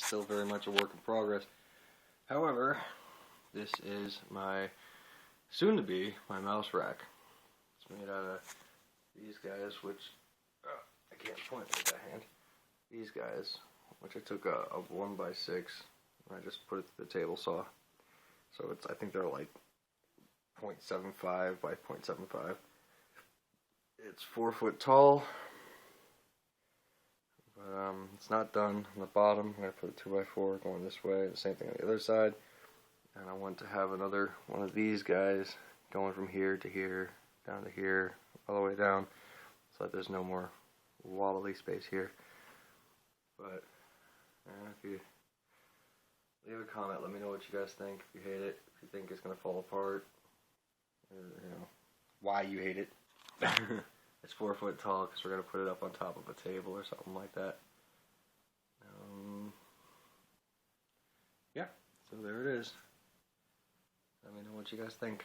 still very much a work in progress. However, this is my soon-to-be my mouse rack. It's made out of these guys, which I can't point with that hand. These guys, which I took a 1x6 and I just put it to the table saw. So I think they're like 0.75 by 0.75. It's 4 foot tall, but it's not done on the bottom. I'm going to put a 2x4 going this way, the same thing on the other side. And I want to have another one of these guys going from here to here, down to here, all the way down, so that there's no more wobbly space here. But if you leave a comment, let me know what you guys think. If you hate it, if you think it's going to fall apart, or, why you hate it. It's 4 foot tall because we're going to put it up on top of a table or something like that. Yeah, so there it is. Let me know what you guys think.